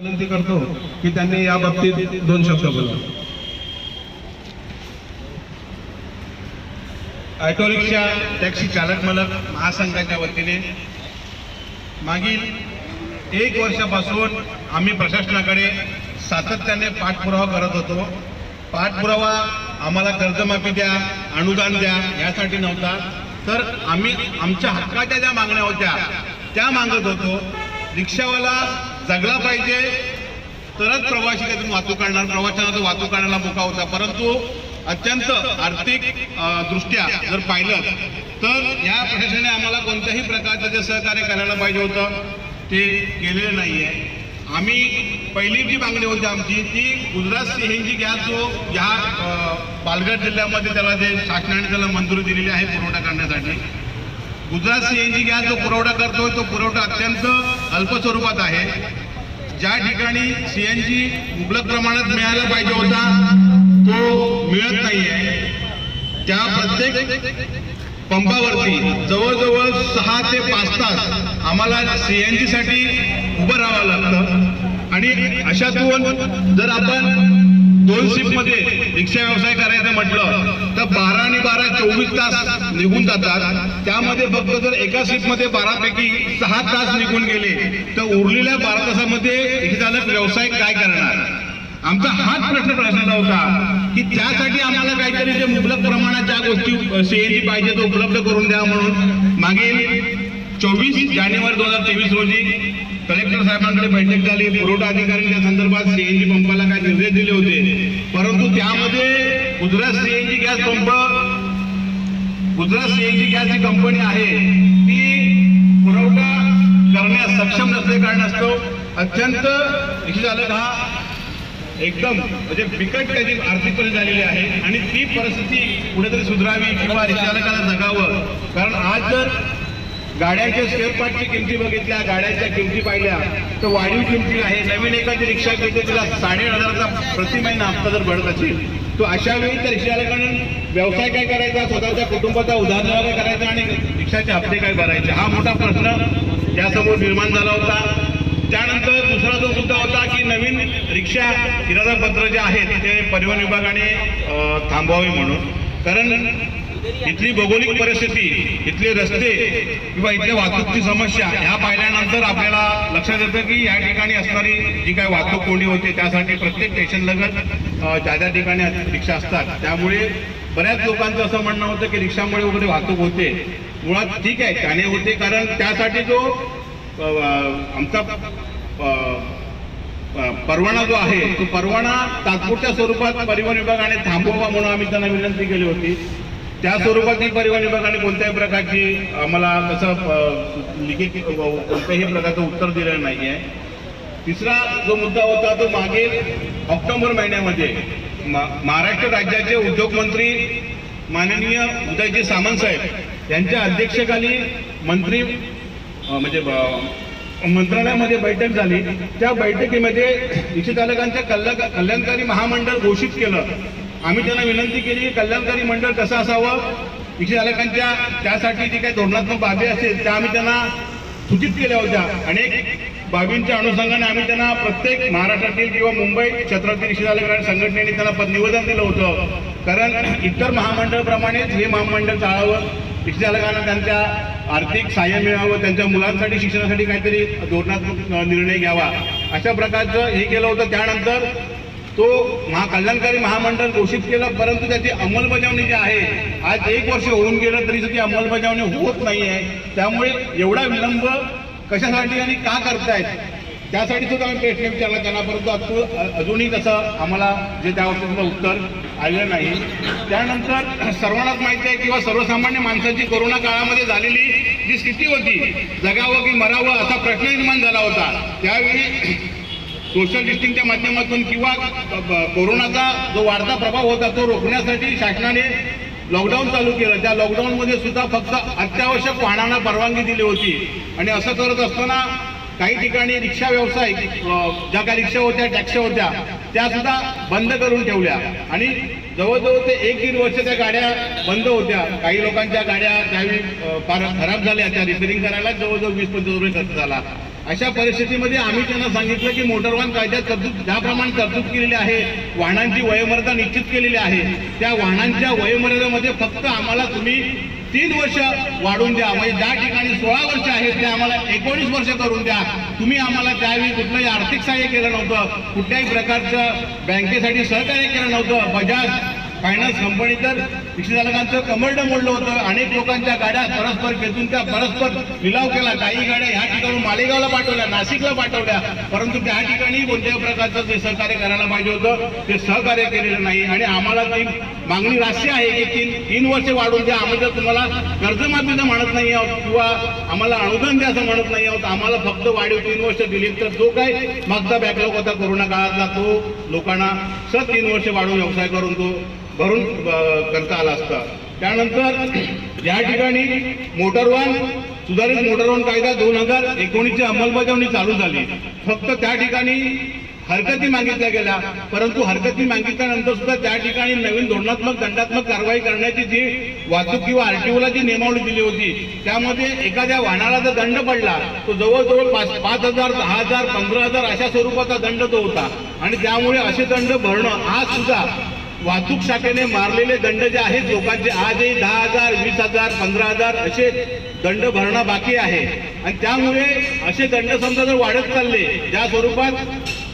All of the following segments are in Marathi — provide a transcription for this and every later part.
विनंती करतो की त्यांनी या बाबतीत दोन शब्द बोला. ऑटो रिक्षा टॅक्सी चालक मालक महासंघाच्या वतीने मागील 1 वर्षापासून आम्ही प्रशासनाकडे सातत्याने पाठपुरावा करत होतो. पाठपुरावा आम्हाला कर्जमाफी द्या, अनुदान द्या यासाठी नव्हता, तर आम्ही आमच्या हक्काच्या ज्या मागण्या होत्या त्या मागत होतो. रिक्षावाला जगला पाहिजे तरच प्रवासी त्यातून वाहतूक करणार, प्रवाशांना वाहतूक करण्याला मोका होता. परंतु अत्यंत आर्थिक दृष्ट्या जर पाहिलं तर या प्रशासनाने आम्हाला कोणत्याही प्रकारचं जे सहकार्य करायला पाहिजे होतं ते केलेलं नाही आहे. आम्ही पहिली जी मागणी होती आमची ती गुजरात सीएनजी गॅस जो या पालघर जिल्ह्यामध्ये त्याला जे शासनाने त्याला मंजुरी दिलेली आहे पुरवठा करण्यासाठी, गुजरात सीएनजी गॅस जो पुरवठा करतोय तो पुरवठा अत्यंत अल्प स्वरूपात आहे. ज्या ठिकाणी सीएनजी मुबलक प्रमाणात मिळायला पाहिजे होता तो मिळत नाही आहे. त्या प्रत्येक पंपावरती जवळजवळ 6 ते 5 तास आम्हाला सीएनजी साठी उभं राहावं लागतं. आणि अशातून जर आपण 2 शिफ्टमध्ये रिक्षा व्यवसाय करायचं म्हटलं तर 12 आणि 12 24 तास निघून जातात. त्यामध्ये फक्त जर एका शिफ्टमध्ये 12 पैकी 6 तास निघून गेले तर उरलेल्या 12 तासामध्ये रिक्षा चालक व्यवसाय काय करणार. आमचा हाच प्रश्न होता की त्यासाठी आम्हाला काहीतरी जे मुबलक प्रमाणात ज्या गोष्टी सीएनजी पाहिजे तो उपलब्ध करून द्या म्हणून मागील 24 जानेवारी 2023 रोजी कलेक्टर साहेबांकडे बैठक झाली. पुरवठा अधिकाऱ्यांच्या संदर्भात सीएनजी पंपाला काय निर्देश दिले होते, परंतु त्यामध्ये Gujarat CNG gas pump, Gujarat CNG gas जी कंपनी आहे ती पुरवठा करण्यास सक्षम नसले कारणास्तव अत्यंत रिक्षा चालक हा एकदम म्हणजे बिकट त्याची आर्थिक परिस्थिती झालेली आहे. आणि ती परिस्थिती कुठेतरी सुधारावी किंवा रिक्षा चालकांना जगावं. कारण आज जर गाड्यांच्या स्पेअर पार्टची किमती बघितल्या, गाड्यांच्या किमती पाहिल्या तर वाढीव किमती आहे. नवीन एखादी रिक्षा घेते तिला 1,500चा प्रति महिना हप्ता जर भरत असेल तो अशा वेळी त्या रिक्षा चालकांना व्यवसाय काय करायचा, स्वतःच्या कुटुंबाचा उदरनिर्वाह काय करायचा आणि रिक्षाचे हप्ते काय भरायचे, हा मोठा प्रश्न त्यासमोर निर्माण झाला होता. त्यानंतर दुसरा जो मुद्दा होता की नवीन रिक्षा किरायापत्र जे आहेत ते परिवहन विभागाने थांबवावे म्हणून. कारण इथली भौगोलिक परिस्थिती, इथले रस्ते किंवा इथल्या वाहतुकीची समस्या ह्या पाहिल्यानंतर आपल्याला लक्षात येतं की या ठिकाणी असणारी जी काही वाहतूक कोंडी होते त्यासाठी प्रत्येक स्टेशनलगत ज्या ठिकाणी रिक्षा असतात त्यामुळे बऱ्याच लोकांचं असं म्हणणं होतं की रिक्षामुळे वगैरे वाहतूक होते. मुळात ठीक आहे त्याने होते, कारण त्यासाठी जो आमचा परवाना जो आहे तो परवाना तात्पुरत्या स्वरूपात परिवहन विभागाने थांबवावा म्हणून आम्ही त्यांना विनंती केली होती. त्या स्वरूपातही परिवहन विभागाने कोणत्याही प्रकारची आम्हाला तसं लिखित कोणत्याही प्रकारचं उत्तर दिलेलं नाही आहे. तिसरा जो मुद्दा होता तो मागील ऑक्टोबर महिन्यामध्ये महाराष्ट्र राज्याचे उद्योगमंत्री माननीय उदयजी सामंत साहेब यांच्या अध्यक्षतेखाली मंत्रालयामध्ये बैठक झाली. त्या बैठकीमध्ये रिक्षा चालकांच्या कल्याणकारी महामंडळ घोषित केलं. आम्ही त्यांना विनंती केली की कल्याणकारी मंडळ कसं असावं, रिक्षा चालकांच्या त्यासाठी जी काही धोरणात्मक बाबी असेल त्या आम्ही त्यांना सूचित केल्या होत्या. अनेक बाबींच्या अनुषंगाने आम्ही त्यांना प्रत्येक महाराष्ट्रातील किंवा मुंबई क्षेत्रातील रिक्षा चालक संघटनेने त्यांना निवेदन दिलं होतं. कारण इतर महामंडळप्रमाणेच हे महामंडळ चालावं, रिक्षा चालकांना त्यांच्या आर्थिक सहाय्य मिळावं, त्यांच्या मुलांसाठी शिक्षणासाठी काहीतरी धोरणात्मक निर्णय घ्यावा अशा प्रकारचं हे केलं होतं. त्यानंतर तो कल्याणकारी महामंडळ घोषित केलं, परंतु त्याची अंमलबजावणी जी आहे आज 1 वर्ष होऊन गेलं तरी ती अंमलबजावणी होत नाही आहे. त्यामुळे एवढा विलंब कशासाठी आणि का करतायत त्यासाठी सुद्धा आम्ही प्रश्न विचारला त्यांना, परंतु अजूनही तसं आम्हाला जे त्या गोष्टीचं उत्तर आलेलं नाही. त्यानंतर सर्वांनाच माहिती आहे किंवा सर्वसामान्य माणसाची कोरोना काळामध्ये झालेली जी स्थिती होती, जगावं की मरावं असा प्रश्न निर्माण झाला होता. त्यावेळी सोशल डिस्टन्सिंगच्या माध्यमातून किंवा कोरोनाचा जो वाढता प्रभाव होता तो रोखण्यासाठी शासनाने लॉकडाऊन चालू केलं. त्या लॉकडाऊनमध्ये सुद्धा फक्त अत्यावश्यक वाहनांना परवानगी दिली होती. आणि असं करत असताना काही ठिकाणी रिक्षा व्यवसाय ज्या काही रिक्षा होत्या, टॅक्सी होत्या त्या सुद्धा बंद करून ठेवल्या. आणि जवळजवळ ते 1-1.5 वर्ष त्या गाड्या बंद होत्या. काही लोकांच्या गाड्या त्यावेळी फार खराब झाल्या, त्या रिपेअरिंग करायला जवळजवळ 20-25 रुपये खर्च झाला. अशा परिस्थितीमध्ये आम्ही त्यांना सांगितलं की मोटर वाहन कायद्यात तरतूद ज्याप्रमाणे तरतूद केलेली आहे, वाहनांची वयोमर्यादा निश्चित केलेली आहे, त्या वाहनांच्या वयोमर्यादेमध्ये फक्त आम्हाला तुम्ही 3 वर्ष वाढवून द्या. म्हणजे ज्या ठिकाणी 16 वर्ष आहेत ते आम्हाला 19 वर्ष करून द्या. तुम्ही आम्हाला त्यावेळी कुठलंही आर्थिक सहाय्य केलं नव्हतं, कुठल्याही प्रकारचं बँकेसाठी सहकार्य केलं नव्हतं. बजाज फायनान्स कंपनी तर रिक्षा चालकांचं कमरडं मोडलं होतं. अनेक लोकांच्या गाड्या परस्पर खेचून त्या परस्पर लिलाव केला. काही गाड्या ह्या ठिकाणून मालेगावला पाठवल्या, नाशिकला पाठवल्या, परंतु त्या ठिकाणी कोणत्याही प्रकारचं ते सहकार्य करायला पाहिजे होतं, ते सहकार्य केलेलं नाही. आणि आम्हाला ती मागणी राशी आहे की 3 वर्ष वाढवून द्या. आम्ही जर तुम्हाला कर्जमाफीचं म्हणत नाही आहोत किंवा आम्हाला अनुदान द्या असं म्हणत नाही आहोत, आम्हाला फक्त वाढीव 3 वर्ष दिली तर जो काय मागचा बॅकलॉग होता कोरोना काळातला तो लोकांना 3 वर्ष वाढवून व्यवसाय करून तो भरून करता आला असता. त्यानंतर या ठिकाणी मोटर वाहन सुधारित मोटर वाहन कायदा 2019ची अंमलबजावणी चालू झाली. फक्त त्या ठिकाणी हरकती मागितल्या गेल्या, परंतु हरकती मागितल्यानंतर सुद्धा त्या ठिकाणी नवीन धोरणात्मक दंडात्मक कारवाई करण्याची जी वाहतूक किंवा आरटीओला जी नियमावली दिली होती त्यामध्ये एखाद्या वाहनाला जर दंड पडला तो जवळजवळ 5,000, 10,000, 15,000 अशा स्वरूपाचा दंड तो होता. आणि त्यामुळे असे दंड भरणं आज सुद्धा वाहतूक शाखेने मारलेले दंड जे आहेत लोकांचे आजही 10,000, 20,000, 15,000 असे दंड भरणं बाकी आहे. आणि त्यामुळे असे दंड समजा जर वाढत चालले ज्या स्वरूपात,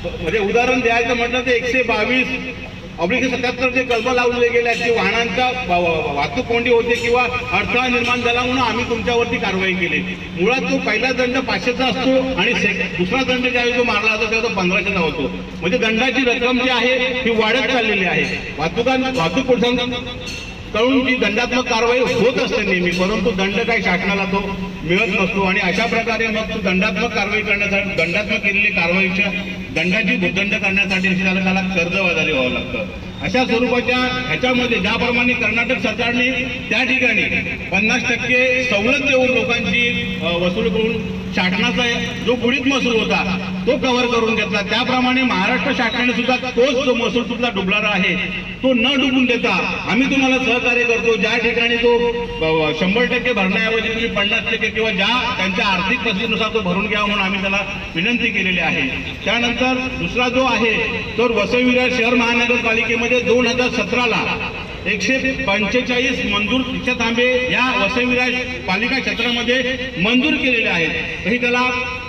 म्हणजे उदाहरण द्यायचं म्हटलं तर 122/77 जे कलम लावले गेले आहेत, की वाहनांचा वाहतूक कोंडी होते किंवा अडथळा निर्माण झाला म्हणून आम्ही तुमच्यावरती कारवाई केली. मुळात तो पहिला दंड 500चा असतो आणि दुसरा दंड ज्यावेळी जो मारला जातो तेव्हा तो 1500चा होतो. म्हणजे दंडाची रक्कम जी आहे ही वाढत चाललेली आहे. वाहतूक पोलिसांकडून जी दंडात्मक कारवाई होत असते नेहमी, परंतु दंड काही शासनाला तो मिळत नसतो. आणि अशा प्रकारे मग तो दंडात्मक कारवाई करण्यासाठी, दंडात्मक केलेली कारवाईच्या दंडाची भूदंड करण्यासाठी चालकाला कर्जबाजारी व्हावं लागतं. अशा स्वरूपाच्या ह्याच्यामध्ये ज्याप्रमाणे कर्नाटक सरकारने त्या ठिकाणी 50% सवलत देऊन लोकांची वसूल करून शासनाचा जो बुडीत महसूल होता तो कव्हर करून घेतला, त्याप्रमाणे महाराष्ट्र शासनाने सुद्धा तोच जो महसूल सुद्धा डुबणारा आहे तो न डुबून देता आम्ही तुम्हाला सहकार्य करतो. ज्या ठिकाणी तो 100% भरण्याऐवजी तुम्ही 50% किंवा ज्या त्यांच्या आर्थिक परिस्थितीनुसार तो भरून घ्यावा म्हणून आम्ही त्याला विनंती केलेली आहे. त्यानंतर दुसरा जो आहे तर वसई विरार शहर महानगरपालिकेमध्ये 2017ला 145 मंजूर रिक्षा थांबे या वसई विरार पालिका क्षेत्रामध्ये मंजूर केलेले आहेत. तरी त्याला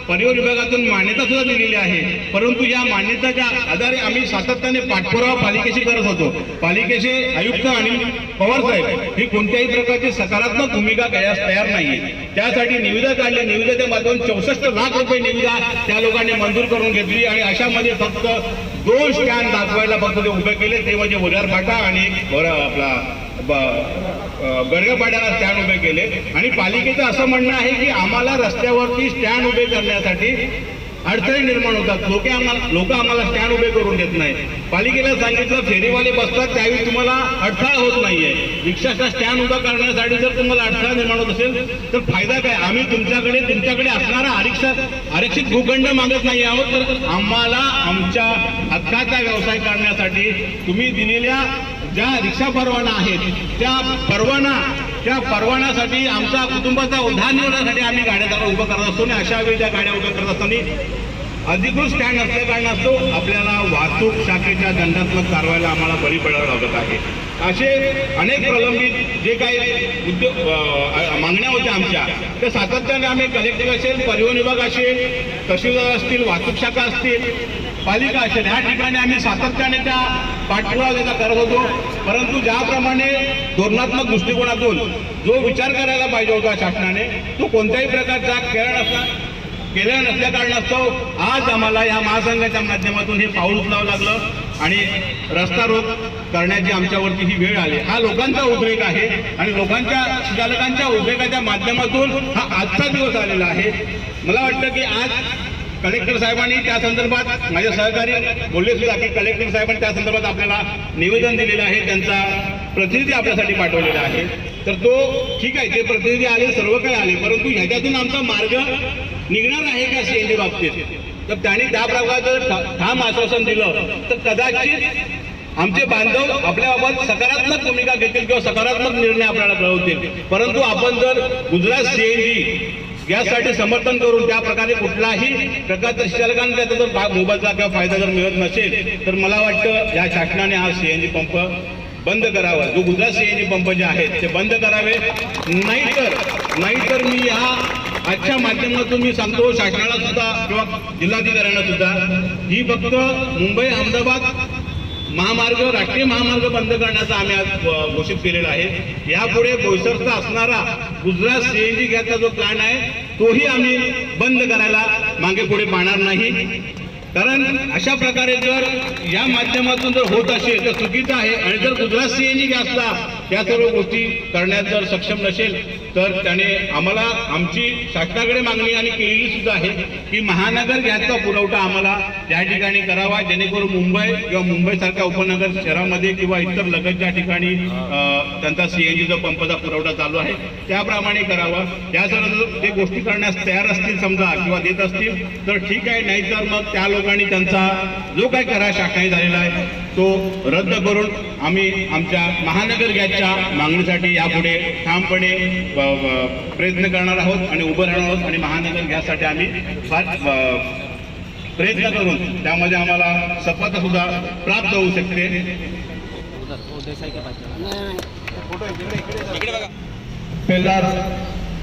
परिवहन विभागातून मान्यता सुद्धा दिलेली आहे. परंतु या मान्यतेच्या आधारे आम्ही सातत्याने पाठपुरावा पालिकेशी करत होतो. पालिकेचे आयुक्त अनिल पवार साहेब ही कोणत्याही प्रकारची सकारात्मक भूमिका घ्यायला तयार नाहीये. त्यासाठी निविदा काढली, निविदेच्या माध्यमातून 64 लाख रुपये निविदा त्या लोकांनी मंजूर करून घेतली. आणि अशामध्ये फक्त 2 स्टँड दाखवायला फक्त ते उभे केले, ते म्हणजे वजार फाटा आणि आपला गडगपाड्याला स्टँड उभे केले. आणि पालिकेचं असं म्हणणं आहे की आम्हाला रस्त्यावरती स्टँड उभे करण्यासाठी अडथळे निर्माण होतात, लोक आम्हाला स्टँड उभे करून देत नाही. पालिकेला सांगितलं फेरीवाले बसतात त्यावेळी तुम्हाला अडथळा होत नाहीये. रिक्षाचा स्टँड उभा करण्यासाठी जर तुम्हाला अडथळा निर्माण होत असेल तर फायदा काय? आम्ही तुमच्याकडे असणारा आरक्षित भूखंड मागत नाही आहोत, तर आम्हाला आमच्या हक्काचा व्यवसाय करण्यासाठी तुम्ही दिलेल्या ज्या रिक्षा परवाना आहेत त्या परवान्यासाठी आमचा कुटुंबाचा उद्धारनिर्वाहासाठी आम्ही गाड्या उभं करत असतो. आणि अशा वेळी त्या गाड्या उभ्या करत असताना अधिकृत स्टँड नसल्या कारणास्तव आपल्याला वाहतूक शाखेच्या दंडात्मक कारवाईला आम्हाला बळी पडावं लागत आहे. असे अनेक प्रलंबित जे काही मागण्या होत्या आमच्या, त्या सातत्याने आम्ही कलेक्टर असेल, परिवहन विभाग असेल, तहसीलदार असतील, वाहतूक शाखा असतील, पालिका असेल, ह्या ठिकाणी आम्ही सातत्याने त्या पाठपुरावा करत होतो. परंतु ज्याप्रमाणे धोरणात्मक दृष्टिकोनातून जो विचार करायला पाहिजे होता शासनाने तो कोणत्याही प्रकारचा केलेला नसल्या कारणास्तव आज आम्हाला या महासंघाच्या माध्यमातून हे पाऊल उचलावं लागलं आणि रस्ता रोक करण्याची आमच्यावरती ही वेळ आली. हा लोकांचा उद्रेक आहे आणि लोकांच्या चालकांच्या उद्रेकाच्या माध्यमातून हा आजचा दिवस आलेला आहे. मला वाटतं की आज कलेक्टर साहेबांनी त्या संदर्भात, माझे सहकारी बोलले सुद्धा की कलेक्टर साहेबांनी त्या संदर्भात आपल्याला निवेदन दिलेलं आहे, त्यांचा प्रतिनिधी आपल्यासाठी पाठवलेला आहे. तर तो ठीक आहे, ते प्रतिनिधी आले, सर्व काही आले, परंतु ह्याच्यातून आमचा मार्ग निघणार आहे का सीएनजी बाबतीत? तर त्यांनी त्या प्रकारचं ठाम आश्वासन दिलं तर कदाचित आमचे बांधव आपल्याबाबत सकारात्मक भूमिका घेतील किंवा सकारात्मक निर्णय आपल्याला कळवतील. परंतु आपण जर गुजरात सीएनजी गॅससाठी समर्थन करून त्या प्रकारे कुठलाही प्रकारचा चालकांना त्याचा जर मोबाईलचा किंवा फायदा जर मिळत नसेल तर मला वाटतं या शासनाने हा CNG पंप बंद करावा. जो गुजरात CNG पंप जे आहेत ते बंद करावे. नाहीतर मी या आजच्या माध्यमातून मी सांगतो शासनाला सुद्धा किंवा जिल्हाधिकाऱ्यांना सुद्धा ही फक्त मुंबई अहमदाबाद महामार्ग राष्ट्रीय महामार्ग बंद करण्याचा आम्ही आज घोषित केलेला आहे. यापुढे बोईसरचा असणारा गुजरात CNG गॅसचा जो प्लॅन आहे तोही आम्ही बंद करायला मागे पुढे पाहणार नाही. कारण अशा प्रकारे जर या माध्यमातून जर होत असेल तर चुकीचं आहे. आणि जर गुजरात CNG गॅसला या सर्व गोष्टी करण्यात जर सक्षम नसेल तर त्याने आम्हाला आमची शासनाकडे मागणी आणि केलेली सुद्धा आहे की महानगर गॅसचा पुरवठा आम्हाला या ठिकाणी करावा, जेणेकरून मुंबई किंवा मुंबईसारख्या उपनगर शहरामध्ये किंवा इतर लगतच्या ठिकाणी त्यांचा CNGचा पंपचा पुरवठा चालू आहे त्याप्रमाणे करावा. या सर्व जे गोष्टी करण्यास तयार असतील समजा किंवा देत असतील तर ठीक आहे, नाहीतर मग त्या लोकांनी त्यांचा जो काही करार शासनाने झालेला आहे तो रद्द करून आम्ही आमच्या महानगर गॅसच्या मागणीसाठी यापुढे ठामपणे प्रयत्न करणार आहोत आणि उभं राहणार आहोत. आणि महानगर गॅससाठी आम्ही फार प्रयत्न करून त्यामध्ये आम्हाला सफलता सुद्धा प्राप्त होऊ शकते. पेल्लार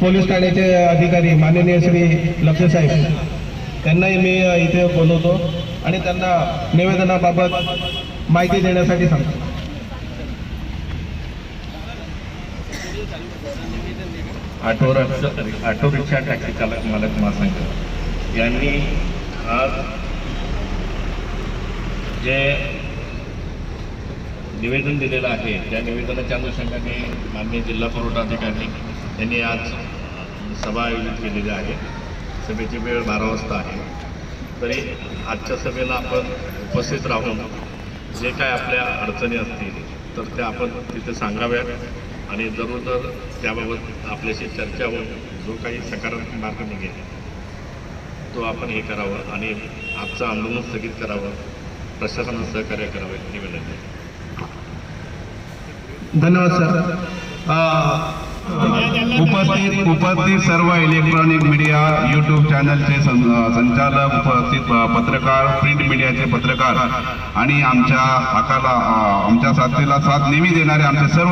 पोलीस ठाण्याचे अधिकारी माननीय श्री लक्ष्य साहेब त्यांनाही मी इथे बोलवतो आणि त्यांना निवेदनाबाबत माहिती देण्यासाठी सांगतो. ऑटो रिक्षा टॅक्सी चालक मालक महासंघ यांनी आज जे निवेदन दिलेलं आहे त्या निवेदनाच्या अनुषंगाने माननीय जिल्हा पुरवठा अधिकारी यांनी आज सभा आयोजित केलेली आहे. सभेची वेळ 12 वाजता आहे. तरी आजच्या सभेला आपण उपस्थित राहून जे काय आपल्या अडचणी असतील तर त्या आपण तिथे सांगाव्यात आणि जरूर त्याबाबत आपल्याशी चर्चा होऊन जो काही सकारात्मक मार्ग निघेल तो आपण हे करावं आणि आजचं आंदोलन स्थगित करावं, प्रशासनानं सहकार्य करावे निवेदन. धन्यवाद सर. उपस्थित सर्व इलेक्ट्रॉनिक मीडिया यूट्यूब चॅनलचे संचालक, उपस्थित पत्रकार, प्रिंट मीडियाचे पत्रकार आणि आमच्या साथीला साथ नेहमी देणारे आमचे सर्व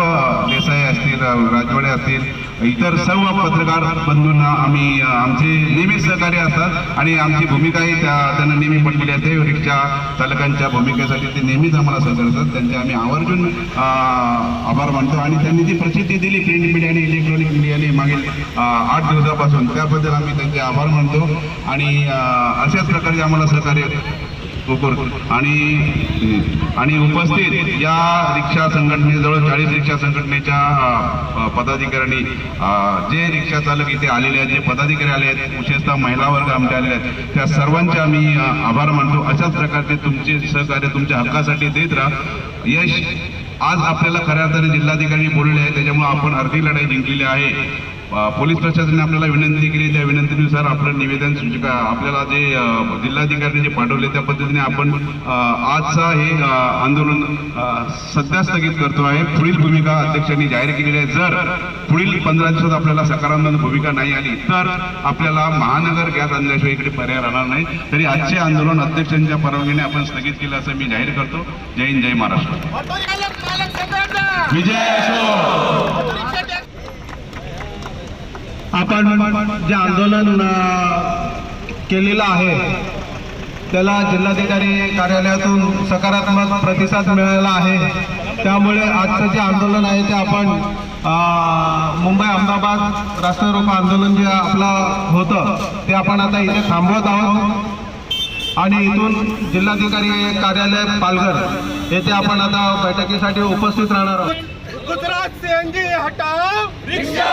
देसाई असतील, राजवाडे असतील, इतर सर्व पत्रकार बंधूंना आम्ही आमचे नेहमी सहकार्य असतात आणि आमची भूमिकाही त्यांना नेहमी पडलेली असते. रिक्षा चालकांच्या भूमिकेसाठी ते नेहमीच आम्हाला सहकार्य करतात. त्यांचे आम्ही आवर्जून आभार मानतो आणि त्यांनी जी प्रसिद्धी दिली प्रिंट मीडिया आणि इलेक्ट्रॉनिक मीडियाने मागील 8 दिवसापासून त्याबद्दल आम्ही त्यांचे आभार मानतो आणि अशाच प्रकारे आम्हाला सहकार्य आणि उपस्थित या रिक्षा संघटनेजवळ 40 रिक्षा संघटनेच्या पदाधिकाऱ्यांनी जे रिक्षा चालक इथे आलेले आहेत, जे पदाधिकारी आले आहेत, विशेषतः महिला वर्ग आमचे आलेले आहेत, त्या सर्वांचे आम्ही आभार मानतो. अशाच प्रकारचे तुमचे सहकार्य तुमच्या हक्कासाठी देत राहा. यश आज आपल्याला खऱ्या अर्थाने जिल्हाधिकारी बोलले आहे, त्याच्यामुळे आपण अर्धी लढाई जिंकलेली आहे. पोलीस प्रशासनाने आपल्याला विनंती केली, त्या विनंतीनुसार आपलं निवेदन सूचिका आपल्याला जे जिल्हाधिकाऱ्यांनी जे पाठवले त्या पद्धतीने आपण आजचा हे आंदोलन सध्या स्थगित करतो आहे. पुढील भूमिका अध्यक्षांनी जाहीर केलेली आहे. जर पुढील 15 दिवसात आपल्याला सकारात्मक भूमिका नाही आली तर आपल्याला महानगर गॅस आणल्याशिवाय इकडे पर्याय राहणार नाही. तरी आजचे आंदोलन अध्यक्षांच्या परवानगीने आपण स्थगित केलं असं मी जाहीर करतो. जय हिंद, जय महाराष्ट्र. विजय असो. आपण जे आंदोलन केलेलं आहे त्याला जिल्हाधिकारी कार्यालयातून सकारात्मक प्रतिसाद मिळाला आहे. त्यामुळे आजचं जे आंदोलन आहे ते आपण मुंबई अहमदाबाद राष्ट्रीय रोको आंदोलन जे आपलं होतं ते आपण आता इथे थांबवत आहोत आणि इथून जिल्हाधिकारी कार्यालय पालघर येथे आपण आता बैठकीसाठी उपस्थित राहणार आहोत. गुजरात CNG हटाओ, रिक्षा